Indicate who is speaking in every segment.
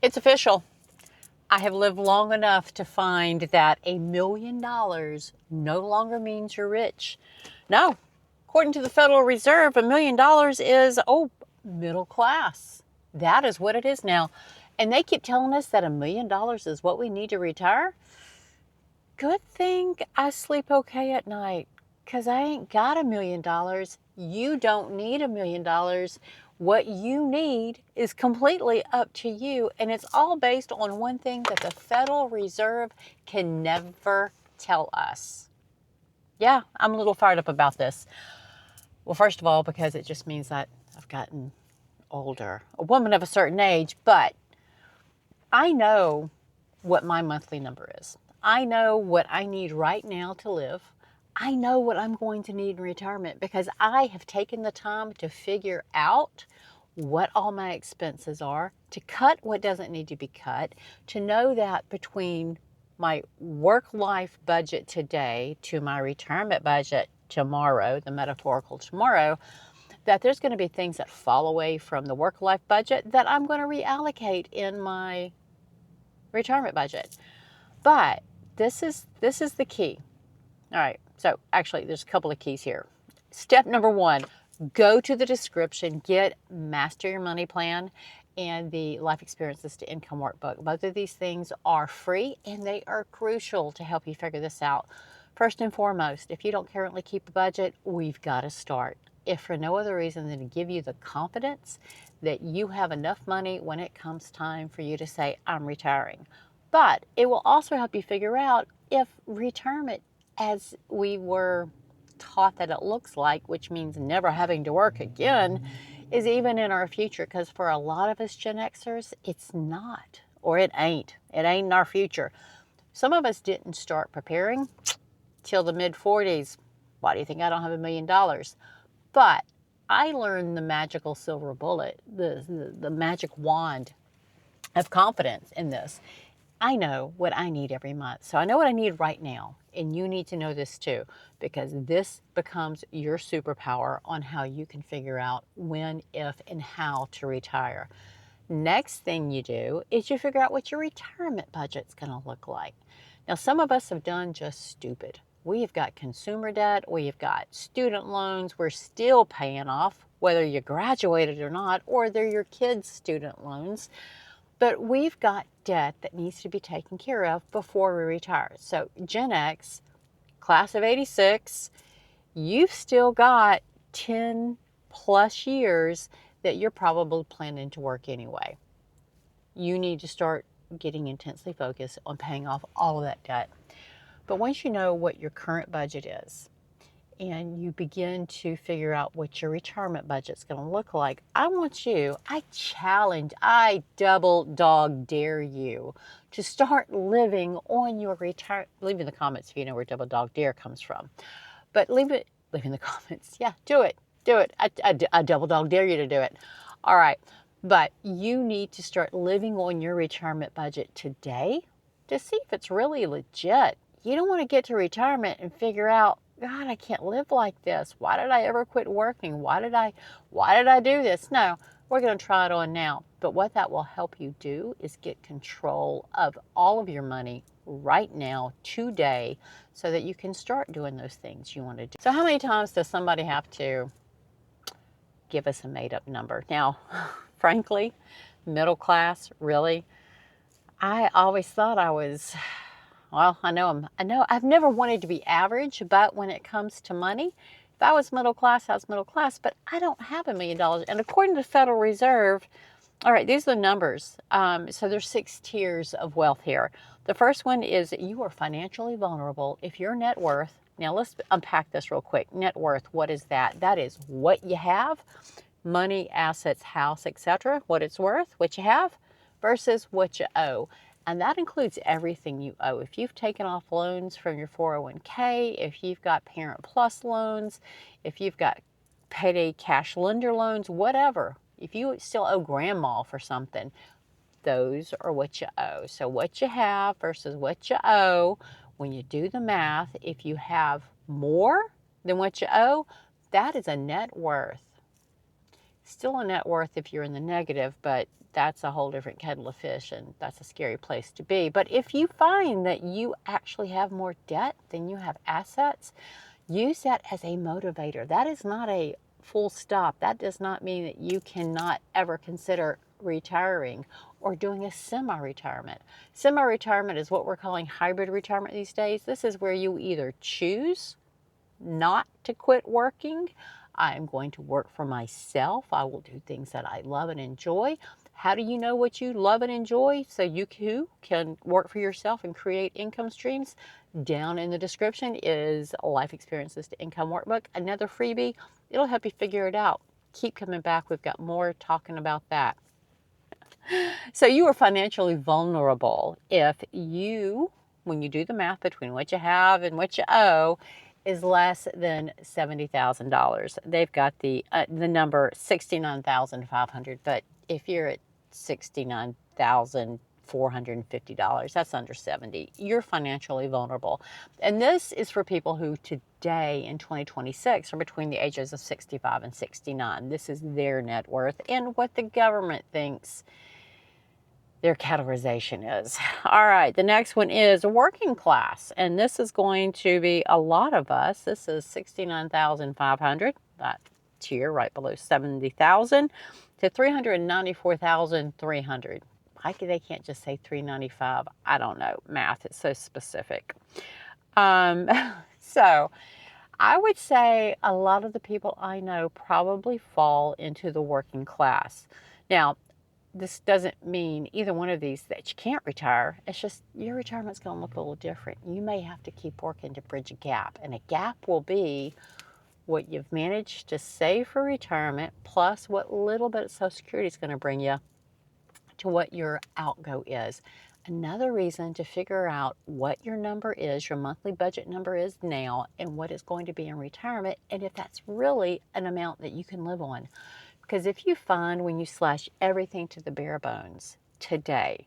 Speaker 1: It's official. I have lived long enough to find that $1 million no longer means you're rich. No, according to the Federal Reserve, $1 million is, middle class. That is what it is now. And they keep telling us that $1 million is what we need to retire. Good thing I sleep okay at night because I ain't got $1 million. You don't need $1 million. What you need is completely up to you, and it's all based on one thing that the Federal Reserve can never tell us. Yeah, I'm a little fired up about this. Well, first of all, because it just means that I've gotten older, a woman of a certain age, but I know what my monthly number is. I know what I need right now to live. I know what I'm going to need in retirement because I have taken the time to figure out what all my expenses are, to cut what doesn't need to be cut, to know that between my work life budget today to my retirement budget tomorrow, the metaphorical tomorrow, that there's going to be things that fall away from the work life budget that I'm going to reallocate in my retirement budget. But this is the key. All right. So actually, there's a couple of keys here. Step number one: go to the description, get Master Your Money Plan and the Life Experiences to Income Workbook. Both of these things are free and they are crucial to help you figure this out. First and foremost, if you don't currently keep a budget, we've got to start. If for no other reason than to give you the confidence that you have enough money when it comes time for you to say, I'm retiring. But it will also help you figure out if retirement, as we were taught that it looks like, which means never having to work again, is even in our future. Because for a lot of us Gen Xers, it's not, or it ain't. It ain't in our future. Some of us didn't start preparing till the mid 40s. Why do you think I don't have $1 million? But I learned the magical silver bullet, the magic wand of confidence in this. I know what I need every month. So I know what I need right now. And you need to know this too, because this becomes your superpower on how you can figure out when, if, and how to retire. Next thing you do is you figure out what your retirement budget's going to look like. Now, some of us have done just stupid. We have got consumer debt, we have got student loans, we're still paying off, whether you graduated or not, or they're your kids' student loans. But we've got debt that needs to be taken care of before we retire. So Gen X, class of 86, you've still got 10 plus years that you're probably planning to work anyway. You need to start getting intensely focused on paying off all of that debt. But once you know what your current budget is, and you begin to figure out what your retirement budget's going to look like, I challenge, I double dog dare you to start living on your retirement. Leave in the comments if you know where double dog dare comes from. But leave in the comments. Yeah, do it. Do it. I double dog dare you to do it. All right. But you need to start living on your retirement budget today to see if it's really legit. You don't want to get to retirement and figure out, God, I can't live like this. Why did I ever quit working? Why did I do this? No, we're going to try it on now. But what that will help you do is get control of all of your money right now, today, so that you can start doing those things you want to do. So how many times does somebody have to give us a made-up number? Now, frankly, middle class, really? I always thought I was, well, I know I've never wanted to be average, but when it comes to money, if I was middle class, I was middle class, but I don't have $1 million. And according to the Federal Reserve, all right, these are the numbers. So there's 6 tiers of wealth here. The first one is you are financially vulnerable if your net worth, now let's unpack this real quick. Net worth, what is that? That is what you have, money, assets, house, etc., what it's worth, what you have, versus what you owe. And that includes everything you owe. If you've taken off loans from your 401k, if you've got Parent Plus loans, if you've got payday cash lender loans, whatever, if you still owe grandma for something, those are what you owe. So what you have versus what you owe, when you do the math, if you have more than what you owe, that is a net worth. Still a net worth if you're in the negative, but that's a whole different kettle of fish, and that's a scary place to be. But if you find that you actually have more debt than you have assets, use that as a motivator. That is not a full stop. That does not mean that you cannot ever consider retiring or doing a semi-retirement. Semi-retirement is what we're calling hybrid retirement these days. This is where you either choose not to quit working. I'm going to work for myself. I will do things that I love and enjoy. How do you know what you love and enjoy so you too can work for yourself and create income streams? Down in the description is Life Experiences to Income Workbook, another freebie. It'll help you figure it out. Keep coming back. We've got more talking about that. So you are financially vulnerable if you, when you do the math between what you have and what you owe, is less than $70,000. They've got the number 69,500, but if you're at $69,450, that's under 70. You're financially vulnerable. And this is for people who today in 2026 are between the ages of 65 and 69. This is their net worth and what the government thinks their categorization is. All right, the next one is working class, and this is going to be a lot of us. This is 69,500, that tier right below 70,000 to 394,300. They can't just say 395. I don't know, math is so specific. So I would say a lot of the people I know probably fall into the working class. Now, this doesn't mean either one of these that you can't retire. It's just your retirement's going to look a little different. You may have to keep working to bridge a gap, and a gap will be what you've managed to save for retirement plus what little bit of Social Security is going to bring you to what your outgo is. Another reason to figure out what your number is, your monthly budget number is now, and what it's going to be in retirement, and if that's really an amount that you can live on. Because if you find when you slash everything to the bare bones today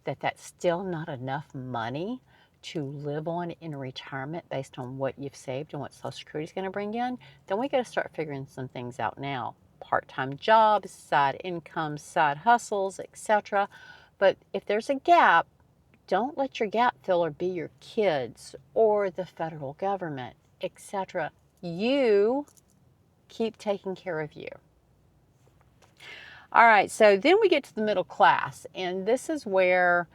Speaker 1: that that's still not enough money to live on in retirement based on what you've saved and what Social Security is going to bring in, then we got to start figuring some things out now. Part-time jobs, side incomes, side hustles, etc. But if there's a gap, don't let your gap filler be your kids or the federal government, etc. You keep taking care of you. All right, so then we get to the middle class, and this is where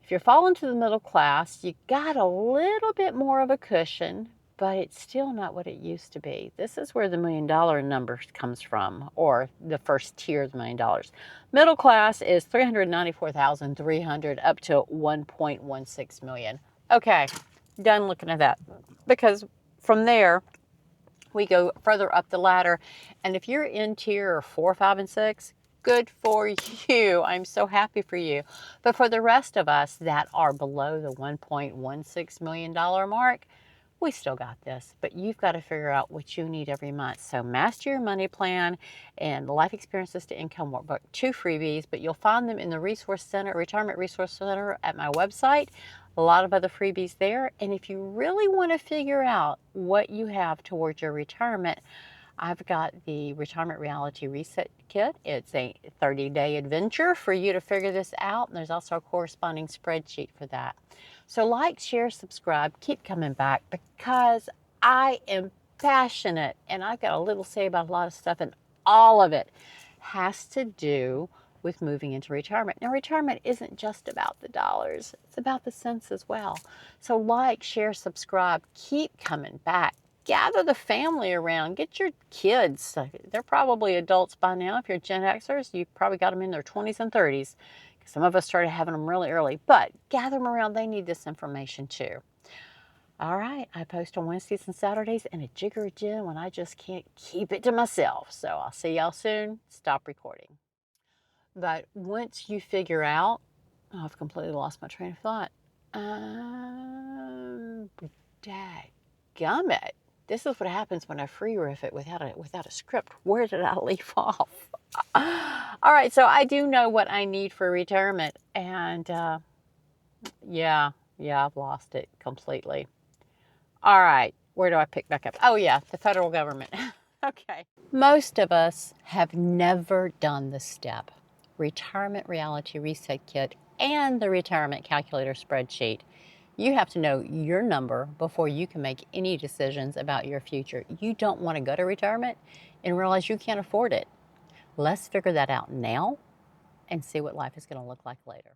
Speaker 1: if you're falling to the middle class, you got a little bit more of a cushion, but it's still not what it used to be. This is where the $1 million number comes from, or the first tier of the $1 million. Middle class is 394,300 up to 1.16 million. Okay, done looking at that, because from there we go further up the ladder, and if you're in tier 4, 5, and 6, good for you. I'm so happy for you. But for the rest of us that are below the $1.16 million mark, we still got this. But you've got to figure out what you need every month. So Master Your Money Plan and Life Experiences to Income Workbook, 2 freebies, but you'll find them in the Resource Center, Retirement Resource Center at my website. A lot of other freebies there. And if you really want to figure out what you have towards your retirement, I've got the Retirement Reality Reset Kit. It's a 30-day adventure for you to figure this out, and there's also a corresponding spreadsheet for that. So like, share, subscribe, keep coming back, because I am passionate, and I've got a little say about a lot of stuff, and all of it has to do with moving into retirement. Now, retirement isn't just about the dollars. It's about the cents as well. So like, share, subscribe, keep coming back. Gather the family around. Get your kids. They're probably adults by now. If you're Gen Xers, you've probably got them in their 20s and 30s. Some of us started having them really early. But gather them around. They need this information too. All right. I post on Wednesdays and Saturdays and a jigger a gin when I just can't keep it to myself. So I'll see y'all soon. Stop recording. But once you figure out, oh, I've completely lost my train of thought. Dadgummit. This is what happens when I free riff it without a script. Where did I leave off? All right, so I do know what I need for retirement, and yeah, I've lost it completely. All right, where do I pick back up? Oh yeah, the federal government. Okay. Most of us have never done this step. Retirement Reality Reset Kit, and the Retirement Calculator spreadsheet. You have to know your number before you can make any decisions about your future. You don't want to go to retirement and realize you can't afford it. Let's figure that out now and see what life is going to look like later.